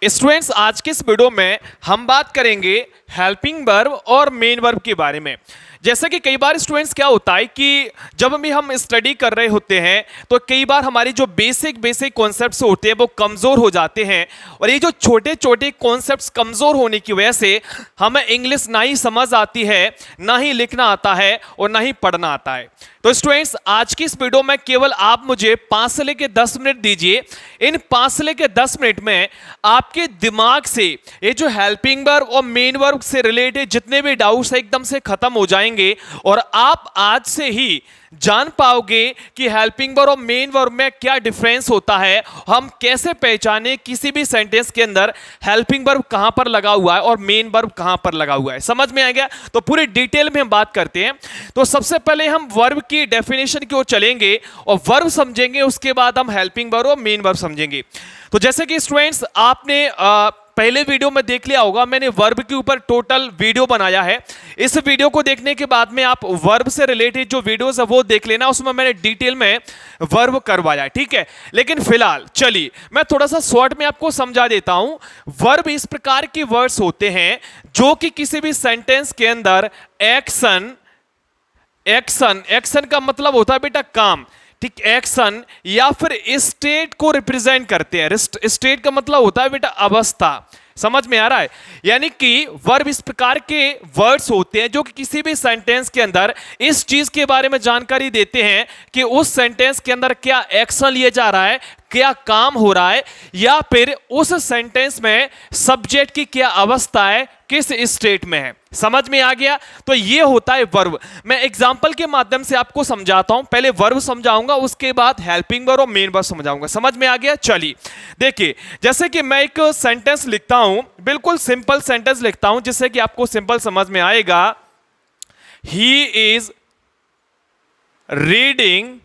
Students, आज के इस वीडियो में हम बात करेंगे हेल्पिंग वर्ब और मेन वर्ब के बारे में। जैसे कि कई बार स्टूडेंट्स क्या होता है कि जब भी हम स्टडी कर रहे होते हैं तो कई बार हमारी जो बेसिक कॉन्सेप्ट्स होते हैं वो कमज़ोर हो जाते हैं, और ये जो छोटे छोटे कॉन्सेप्ट्स कमज़ोर होने की वजह से हमें इंग्लिश ना ही समझ आती है, ना ही लिखना आता है और ना ही पढ़ना आता है। तो स्टूडेंट्स, आज की इस वीडियो में केवल आप मुझे 5 से लेकर 10 मिनट दीजिए। इन 5 से लेकर 10 मिनट में आपके दिमाग से ये जो हेल्पिंग वर्ब और मेन वर्ब से रिलेटेड जितने भी डाउट्स हैं एकदम से खत्म हो जाएंगे, और आप आज से ही जान पाओगे कि हेल्पिंग वर्ब और मेन वर्ब में क्या डिफरेंस होता है, हम कैसे पहचाने किसी भी सेंटेंस के अंदर हेल्पिंग वर्ब कहां पर लगा हुआ है और मेन वर्ब कहां पर लगा हुआ है। समझ में आ गया? तो पूरी डिटेल में हम बात करते हैं। तो सबसे पहले हम वर्ब की डेफिनेशन की ओर चलेंगे और वर्ब समझेंगे, उसके बाद हम हेल्पिंग वर्ब और मेन वर्ब समझेंगे। तो जैसे कि स्टूडेंट्स, आपने पहले वीडियो में देख लिया होगा, मैंने वर्ब के ऊपर टोटल वीडियो बनाया है। इस वीडियो को देखने के बाद में आप वर्ब से रिलेटेड जो वीडियोस है वो देख लेना, उसमें मैंने डिटेल में वर्ब करवाया है, ठीक है। लेकिन फिलहाल चलिए मैं थोड़ा सा शॉर्ट में आपको समझा देता हूं। वर्ब इस प्रकार के वर्ड्स होते हैं जो कि किसी भी सेंटेंस के अंदर एक्शन का मतलब होता है बेटा काम, ठीक, एक्शन या फिर स्टेट को रिप्रेजेंट करते हैं। स्टेट का मतलब होता है बेटा अवस्था। समझ में आ रहा है? यानी कि वर्ब इस प्रकार के वर्ड्स होते हैं जो कि किसी भी सेंटेंस के अंदर इस चीज के बारे में जानकारी देते हैं कि उस सेंटेंस के अंदर क्या एक्शन लिया जा रहा है, क्या काम हो रहा है, या फिर उस सेंटेंस में सब्जेक्ट की क्या अवस्था है, किस स्टेट में है। समझ में आ गया? तो ये होता है वर्ब। मैं एग्जांपल के माध्यम से आपको समझाता हूं। पहले वर्ब समझाऊंगा, उसके बाद हेल्पिंग वर्ब और मेन वर्ब समझाऊंगा। समझ में आ गया? चलिए देखिए, जैसे कि मैं एक सेंटेंस लिखता हूं, बिल्कुल सिंपल सेंटेंस लिखता हूं जिससे कि आपको सिंपल समझ में आएगा। He is reading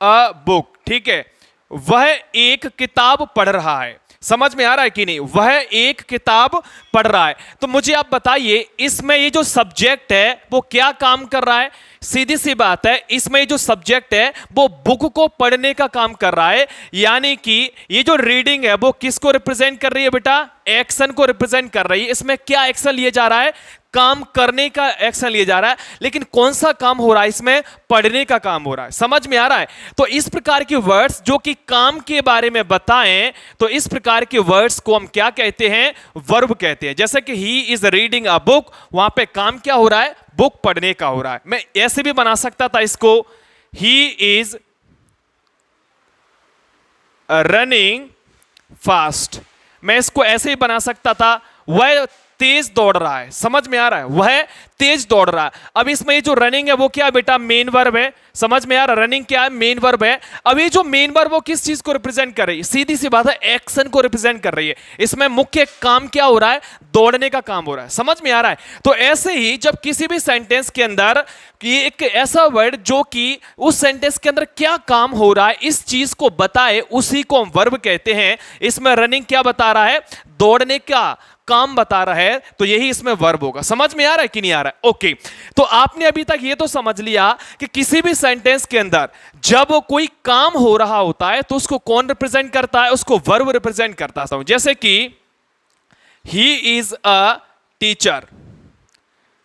a book, ठीक है, वह एक किताब पढ़ रहा है। समझ में आ रहा है कि नहीं? वह एक किताब पढ़ रहा है। तो मुझे आप बताइए, इसमें ये जो सब्जेक्ट है वो क्या काम कर रहा है? सीधी सी बात है, इसमें ये जो सब्जेक्ट है वो बुक को पढ़ने का काम कर रहा है। यानी कि ये जो रीडिंग है वो किसको रिप्रेजेंट कर रही है बेटा? एक्शन को रिप्रेजेंट कर रही है। इसमें क्या एक्शन लिया जा रहा है? काम करने का एक्शन लिया जा रहा है। लेकिन कौन सा काम हो रहा है? इसमें पढ़ने का काम हो रहा है। समझ में आ रहा है? तो इस प्रकार के वर्ड्स जो कि काम के बारे में बताएं, तो इस प्रकार के वर्ड्स को हम क्या कहते हैं? वर्ब कहते हैं। जैसे कि he is reading a book, वहां पे काम क्या हो रहा है? बुक पढ़ने का हो रहा है। मैं ऐसे भी बना सकता था इसको, ही इज रनिंग फास्ट। मैं इसको ऐसे ही बना सकता था, वह तेज दौड़ रहा है। समझ में आ रहा है? वह तेज दौड़ रहा है। अब इसमें ये जो रनिंग है वो क्या है बेटा? मेन वर्ब है। समझ में आ रहा है? रनिंग क्या है? मेन वर्ब है। अब ये जो मेन वर्ब वो किस चीज को रिप्रेजेंट कर रही है? सीधी सी बात है, एक्शन को रिप्रेजेंट कर रही है। इसमें मुख्य काम क्या हो रहा है? दौड़ने का काम हो रहा है। समझ में आ रहा है? तो ऐसे ही जब किसी भी सेंटेंस के अंदर ये एक ऐसा वर्ड जो कि उस सेंटेंस के अंदर क्या काम हो रहा है इस चीज को बताए, उसी को हम वर्ब कहते हैं। इसमें रनिंग क्या बता रहा है? दौड़ने का काम बता रहा है, तो यही इसमें वर्ब होगा। समझ में आ रहा है कि नहीं आ रहा है? ओके, तो आपने अभी तक ये तो समझ लिया कि किसी भी सेंटेंस के अंदर जब कोई काम हो रहा होता है तो उसको कौन रिप्रेजेंट करता है? उसको वर्ब रिप्रेजेंट करता है। जैसे कि ही इज अ टीचर।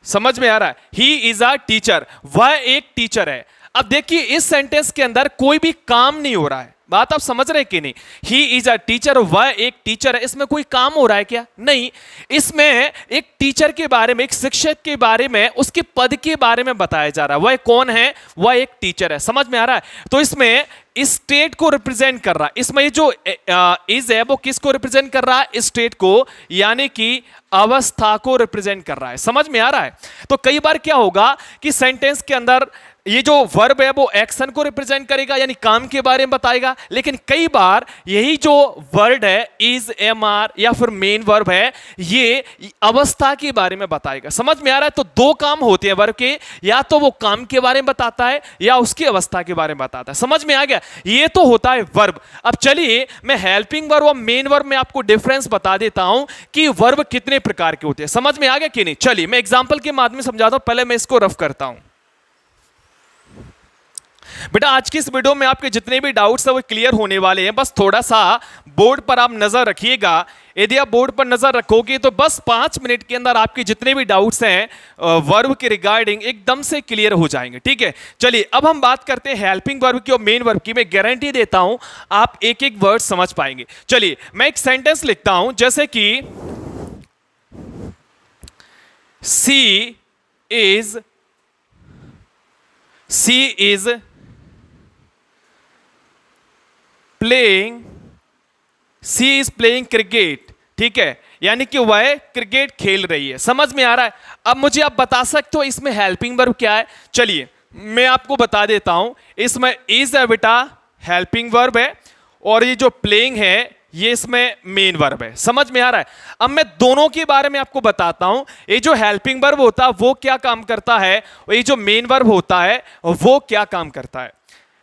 समझ में आ रहा है? ही इज अ टीचर, वह एक टीचर है। अब देखिए, इस सेंटेंस के अंदर कोई भी काम नहीं हो रहा है। बात आप समझ रहे हैं कि नहीं? ही इज अ टीचर, वह एक टीचर है। इसमें कोई काम हो रहा है क्या? नहीं। इसमें एक टीचर के बारे में, एक शिक्षक के बारे में, उसके पद के बारे में बताया जा रहा है। वह कौन है? वह एक टीचर है। समझ में आ रहा है? तो इसमें स्टेट को रिप्रेजेंट कर रहा है। इसमें ये जो इज है वो किसको रिप्रेजेंट कर रहा है? स्टेट को, यानी कि अवस्था को रिप्रेजेंट कर रहा है। समझ में आ रहा है? तो कई बार क्या होगा कि सेंटेंस के अंदर ये जो वर्ब है वो एक्शन को रिप्रेजेंट करेगा, यानी काम के बारे में बताएगा। लेकिन कई बार यही जो वर्ड है इज, एम आर या फिर मेन वर्ब है, ये अवस्था के बारे में बताएगा। समझ में आ रहा है? तो दो काम होते हैं वर्ब के, या तो वो काम के बारे में बताता है या उसकी अवस्था के बारे में बताता है। समझ में आ गया? ये तो होता है वर्ब। अब चलिए मैं हेल्पिंग वर्ब और मेन वर्ब में आपको डिफरेंस बता देता हूं कि वर्ब कितने प्रकार के होते हैं। समझ में आ गया कि नहीं? चलिए मैं एग्जाम्पल के माध्यम में समझाता हूं। पहले मैं इसको रफ करता हूं। बेटा आज की इस वीडियो में आपके जितने भी डाउट्स है वो क्लियर होने वाले हैं। बस थोड़ा सा बोर्ड पर आप नजर रखिएगा। यदि आप बोर्ड पर नजर रखोगे तो बस 5 मिनट के अंदर आपके जितने भी डाउट्स हैं वर्ब के रिगार्डिंग एकदम से क्लियर हो जाएंगे। ठीक है, चलिए अब हम बात करते हैं हेल्पिंग वर्ब की और मेन वर्ब की। मैं गारंटी देता हूं आप एक एक वर्ड समझ पाएंगे। चलिए मैं एक सेंटेंस लिखता हूं, जैसे कि सी इज प्लेइंग क्रिकेट। ठीक है, यानी कि वह क्रिकेट खेल रही है। समझ में आ रहा है? अब मुझे आप बता सकते हो इसमें हेल्पिंग वर्ब क्या है। चलिए मैं आपको बता देता हूं। इसमें इज है बेटा हेल्पिंग वर्ब है, और ये जो प्लेइंग है ये इसमें मेन वर्ब है। समझ में आ रहा है? अब मैं दोनों के बारे में आपको बताता हूं। ये जो हेल्पिंग वर्ब होता है वो क्या काम करता है, और ये जो मेन वर्ब होता है वो क्या काम करता है।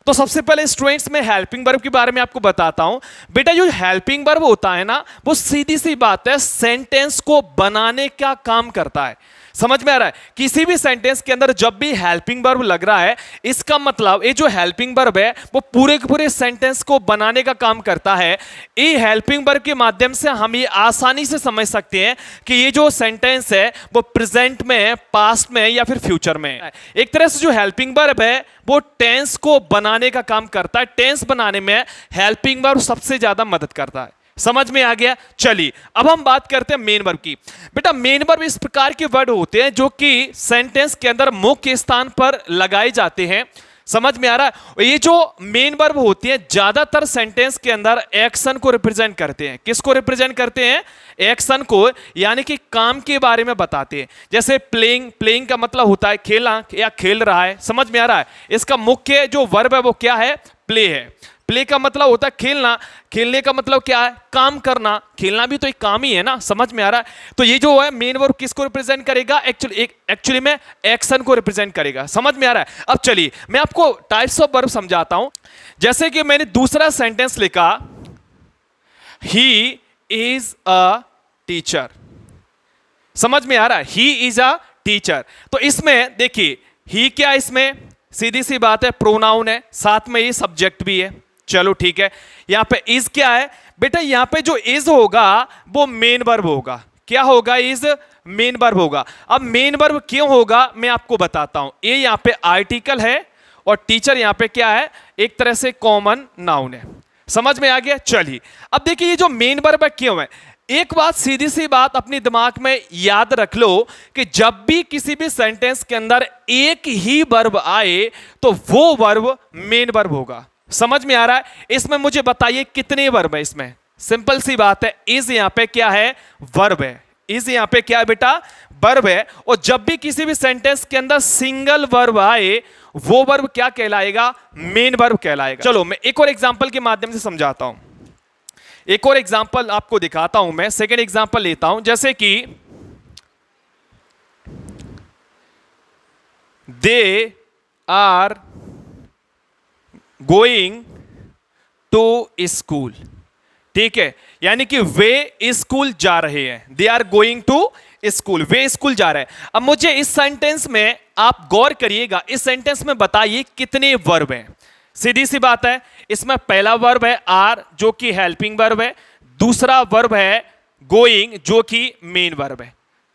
तो सबसे पहले स्टूडेंट्स में हेल्पिंग वर्ब के बारे में आपको बताता हूं। बेटा जो हेल्पिंग वर्ब होता है ना, वो सीधी सी बात है सेंटेंस को बनाने का काम करता है। समझ में आ रहा है? किसी भी सेंटेंस के अंदर जब भी हेल्पिंग वर्ब लग रहा है, इसका मतलब ये जो हेल्पिंग वर्ब है वो पूरे के पूरे सेंटेंस को बनाने का काम करता है। ये हेल्पिंग वर्ब के माध्यम से हम ये आसानी से समझ सकते हैं कि ये जो सेंटेंस है वो प्रेजेंट में है, पास्ट में है या फिर फ्यूचर में है। एक तरह से जो हेल्पिंग वर्ब है वो टेंस को बनाने का काम करता है। टेंस बनाने में हेल्पिंग वर्ब सबसे ज्यादा मदद करता है। समझ में आ गया? चलिए अब हम बात करते हैं मेन वर्ब की। बेटा मेन वर्ब इस प्रकार के वर्ड होते हैं जो कि सेंटेंस के अंदर मुख्य स्थान पर लगाए जाते हैं। समझ में आ रहा है? ये जो मेन वर्ब होती है ज्यादातर सेंटेंस के अंदर एक्शन को रिप्रेजेंट करते हैं। किसको रिप्रेजेंट करते हैं? एक्शन को, यानी कि काम के बारे में बताते हैं। जैसे प्लेइंग का मतलब होता है खेलना या खेल रहा है। समझ में आ रहा है? इसका मुख्य जो वर्ब है वो क्या है? प्ले है। प्ले का मतलब होता है खेलना, खेलने का मतलब क्या है? काम करना। खेलना भी तो एक काम ही है ना। समझ में आ रहा है? तो ये जो है मेन वर्ब किसको रिप्रेजेंट करेगा? एक्चुअली में एक्शन को रिप्रेजेंट करेगा। समझ में आ रहा है? अब चलिए मैं आपको टाइप्स ऑफ वर्ब समझाता हूं। जैसे कि मैंने दूसरा सेंटेंस लिखा, ही इज अ टीचर। समझ में आ रहा है? He is a teacher. तो इसमें देखिए ही क्या है, इसमें सीधी सी बात है प्रोनाउन है, साथ में ये सब्जेक्ट भी है। चलो ठीक है। यहां पे इज क्या है? बेटा यहां पे जो इज होगा वो मेन वर्ब होगा। क्या होगा? इज मेन वर्ब होगा। अब मेन वर्ब क्यों होगा मैं आपको बताता हूं। ये यहां पे आर्टिकल है और टीचर यहां पे क्या है? एक तरह से कॉमन नाउन है। समझ में आ गया? चलिए अब देखिए ये जो मेन वर्ब है क्यों है। एक बात, सीधी सी बात अपने दिमाग में याद रख लो कि जब भी किसी भी सेंटेंस के अंदर एक ही वर्ब आए तो वो वर्ब मेन वर्ब होगा। समझ में आ रहा है? इसमें मुझे बताइए कितने वर्ब है इसमें? सिंपल सी बात है, इज यहां पे क्या है? वर्ब है। इज यहां पे क्या है बेटा? वर्ब है। और जब भी किसी भी सेंटेंस के अंदर सिंगल वर्ब आए वो वर्ब क्या कहलाएगा? मेन वर्ब कहलाएगा। चलो मैं एक और एग्जांपल के माध्यम से समझाता हूं। एक और एग्जांपल आपको दिखाता हूं। मैं सेकंड एग्जांपल लेता हूं, जैसे कि they are going to school. ठीक है, यानी कि वे स्कूल जा रहे हैं। They are going to school, वे स्कूल जा रहे हैं। अब मुझे इस सेंटेंस में आप गौर करिएगा, इस सेंटेंस में बताइए कितने वर्ब हैं। सीधी सी बात है, इसमें पहला वर्ब है आर जो कि हेल्पिंग वर्ब है, दूसरा वर्ब है गोइंग जो कि मेन वर्ब है।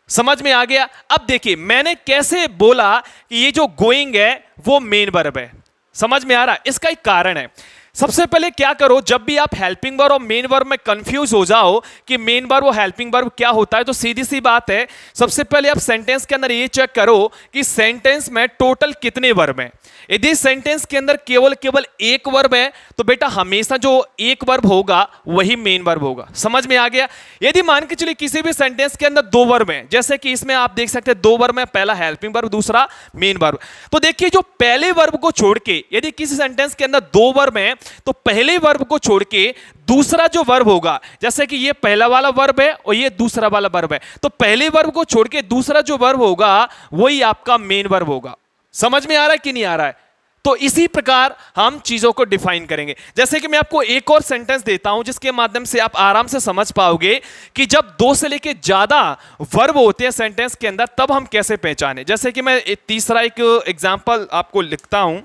समझ में आ गया? अब देखिए मैंने कैसे बोला कि ये जो गोइंग है वो मेन वर्ब है। समझ में आ रहा है? इसका एक कारण है। सबसे पहले क्या करो, जब भी आप हेल्पिंग वर्ब और मेन वर्ब में कंफ्यूज हो जाओ कि मेन वर्ब और हेल्पिंग वर्ब क्या होता है, तो सीधी सी बात है सबसे पहले आप सेंटेंस के अंदर ये चेक करो कि सेंटेंस में टोटल कितने वर्ब हैं। यदि सेंटेंस के अंदर केवल एक वर्ब है तो बेटा हमेशा जो एक वर्ब होगा वही मेन वर्ब होगा। समझ में आ गया? यदि मान के चलिए किसी भी सेंटेंस के अंदर दो वर्ब हैं, जैसे कि इसमें आप देख सकते हैं दो वर्ब है, पहला हेल्पिंग वर्ब दूसरा मेन वर्ब, तो देखिए जो पहले वर्ब को छोड़ के यदि किसी सेंटेंस के अंदर दो वर्ब हैं तो पहले वर्ब को छोड़ के दूसरा जो वर्ब होगा, जैसे कि ये पहला वाला वर्ब है और ये दूसरा वाला वर्ब है, तो पहले वर्ब को छोड़ के दूसरा जो वर्ब होगा वही आपका मेन वर्ब होगा। समझ में आ रहा है कि नहीं आ रहा है? तो इसी प्रकार हम चीजों को डिफाइन करेंगे। जैसे कि मैं आपको एक और सेंटेंस देता हूं जिसके माध्यम से आप आराम से समझ पाओगे कि जब दो से लेके ज्यादा वर्ब होते हैं सेंटेंस के अंदर तब हम कैसे पहचाने। जैसे कि मैं तीसरा एक एग्जांपल आपको लिखता हूं।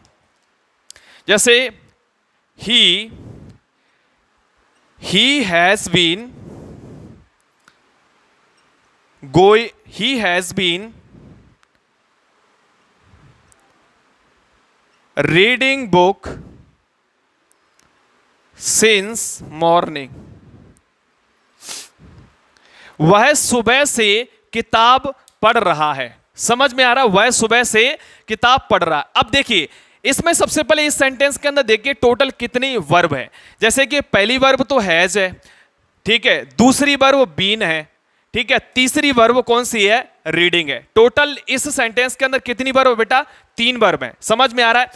जैसे he has been reading book since morning. वह सुबह से किताब पढ़ रहा है। समझ में आ रहा है? वह सुबह से किताब पढ़ रहा है। अब देखिए इसमें सबसे पहले इस सेंटेंस के अंदर देखिए टोटल कितनी वर्ब है। जैसे कि पहली वर्ब तो हैज है, ठीक है, दूसरी वर्ब बीन है, ठीक है, तीसरी वर्ब कौन सी है? रीडिंग है। टोटल इस सेंटेंस के अंदर कितनी वर्ब है बेटा? 3 वर्ब है। समझ में आ रहा है?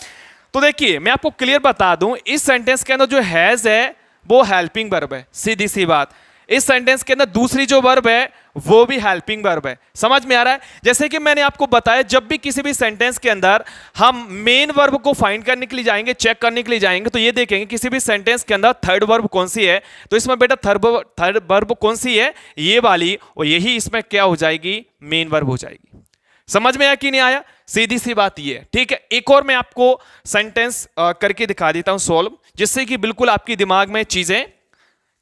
तो देखिए मैं आपको क्लियर बता दूं, इस सेंटेंस के अंदर जो हैज है वो हेल्पिंग वर्ब है, सीधी सी बात। इस सेंटेंस के अंदर दूसरी जो वर्ब है वो भी हेल्पिंग वर्ब है। समझ में आ रहा है? जैसे कि मैंने आपको बताया, जब भी किसी भी सेंटेंस के अंदर हम मेन वर्ब को फाइंड करने के लिए जाएंगे, चेक करने के लिए जाएंगे, तो ये देखेंगे किसी भी सेंटेंस के अंदर थर्ड वर्ब कौन सी है। तो इसमें बेटा थर्ड वर्ब कौन सी है? ये वाली, और यही इसमें क्या हो जाएगी? मेन वर्ब हो जाएगी। समझ में आया कि नहीं आया? सीधी सी बात ये है, ठीक है। एक और मैं आपको सेंटेंस करके दिखा देता हूं सॉल्व, जिससे कि बिल्कुल आपके दिमाग में चीजें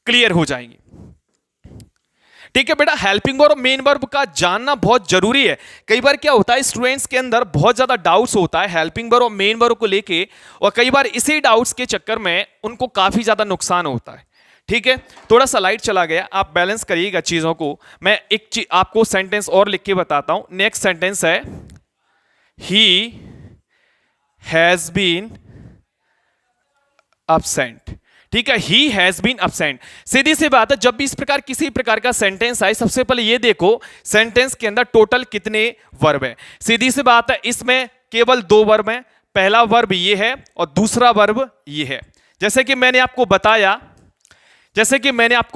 क्लियर हो जाएंगी, ठीक है बेटा। हेल्पिंग वर्ब और मेन वर्ब का जानना बहुत जरूरी है। कई बार क्या होता है, स्टूडेंट्स के अंदर बहुत ज्यादा डाउट्स होता है हेल्पिंग वर्ब और मेन वर्ब को लेके, और कई बार इसी डाउट्स के चक्कर में उनको काफी ज्यादा नुकसान होता है, ठीक है। थोड़ा सा लाइट चला गया, आप बैलेंस करिएगा चीजों को। मैं एक चीज आपको सेंटेंस और लिख के बताता हूं। नेक्स्ट सेंटेंस है ही हैज बीन absent, ठीक है। He has been absent। सीधी सी बात है, जब भी इस प्रकार किसी प्रकार का सेंटेंस आए, सबसे पहले ये देखो सेंटेंस के अंदर टोटल कितने वर्ब है। सीधी सी बात है, इसमें केवल 2 वर्ब हैं। पहला वर्ब ये है और दूसरा वर्ब ये है। जैसे कि मैंने आपको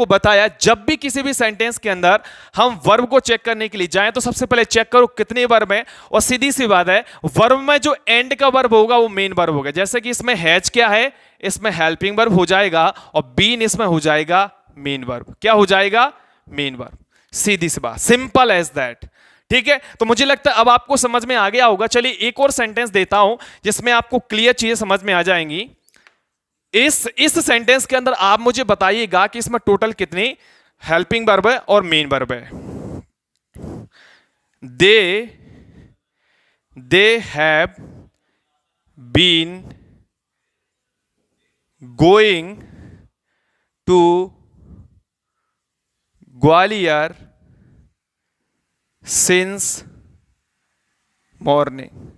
बताया, जब भी किसी भी सेंटेंस के अंदर हम वर्ब को चेक करने के लिए जाएं, तो सबसे पहले चेक करो कितने वर्ब हैं। और सीधी सी बात है, वर्ब में जो एंड का वर्ब होगा वो मेन वर्ब होगा। जैसे कि इसमें हैज क्या है? इसमें हेल्पिंग वर्ब हो जाएगा, और बीन इसमें हो जाएगा मेन वर्ब। क्या हो जाएगा? Main verb. सीधी सी बात, सिंपल एज दैट, ठीक है। तो मुझे लगता है अब आपको समझ में आ गया होगा। चलिए एक और सेंटेंस देता हूं जिसमें आपको क्लियर चीजें समझ में आ जाएंगी। इस सेंटेंस के अंदर आप मुझे बताइएगा कि इसमें टोटल कितनी हेल्पिंग वर्ब है और मेन वर्ब है। They have been going to Gwalior since morning,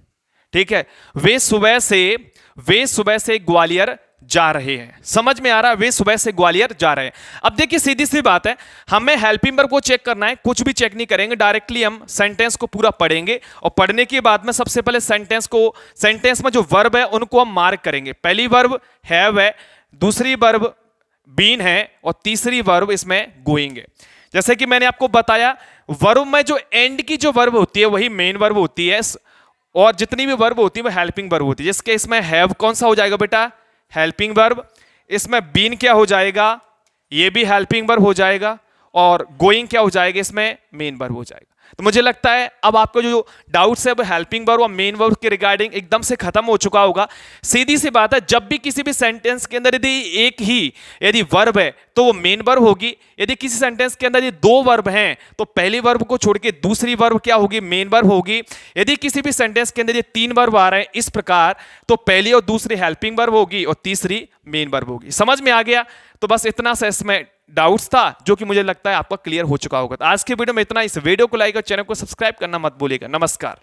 ठीक है। वे सुबह से ग्वालियर जा रहे हैं। समझ में आ रहा है? वे सुबह से ग्वालियर जा रहे हैं। अब देखिए सीधी सी बात है, हमें हेल्पिंग वर्ब को चेक करना है। कुछ भी चेक नहीं करेंगे, डायरेक्टली हम सेंटेंस को पूरा पढ़ेंगे, और पढ़ने के बाद में सबसे पहले सेंटेंस में जो वर्ब है उनको हम मार्क करेंगे। पहली वर्ब हैव है, दूसरी वर्ब बीन है, और तीसरी वर्ब इसमें गोइंग है। जैसे कि मैंने आपको बताया, वर्ब में जो एंड की जो वर्ब होती है वही मेन वर्ब होती है, और जितनी भी वर्ब होती है वो हेल्पिंग वर्ब होती है। जिसके इसमें हैव कौन सा हो जाएगा बेटा? Helping verb. इसमें बीन क्या हो जाएगा? ये भी हेल्पिंग वर्ब हो जाएगा, और गोइंग क्या हो जाएगा? इसमें मेन वर्ब हो जाएगा। तो मुझे लगता है अब आपको जो डाउट्स है वो हेल्पिंग वर्ब और मेन वर्ब के रिगार्डिंग एकदम से खत्म हो चुका होगा। सीधी सी बात है, जब भी किसी भी सेंटेंस के अंदर यदि वर्ब है तो वो मेन वर्ब होगी। यदि किसी सेंटेंस के अंदर ये 2 वर्ब हैं तो पहली वर्ब को छोड़ के दूसरी वर्ब क्या होगी? मेन वर्ब होगी। यदि किसी भी सेंटेंस के अंदर ये 3 वर्ब आ रहे हैं इस प्रकार, तो पहली और दूसरी हेल्पिंग वर्ब होगी और तीसरी मेन वर्ब होगी। समझ में आ गया? तो बस इतना सा इसमें डाउट्स था जो कि मुझे लगता है आपका क्लियर हो चुका होगा। तो आज के वीडियो में इतना। इस वीडियो को लाइक और चैनल को सब्सक्राइब करना मत भूलिएगा। नमस्कार।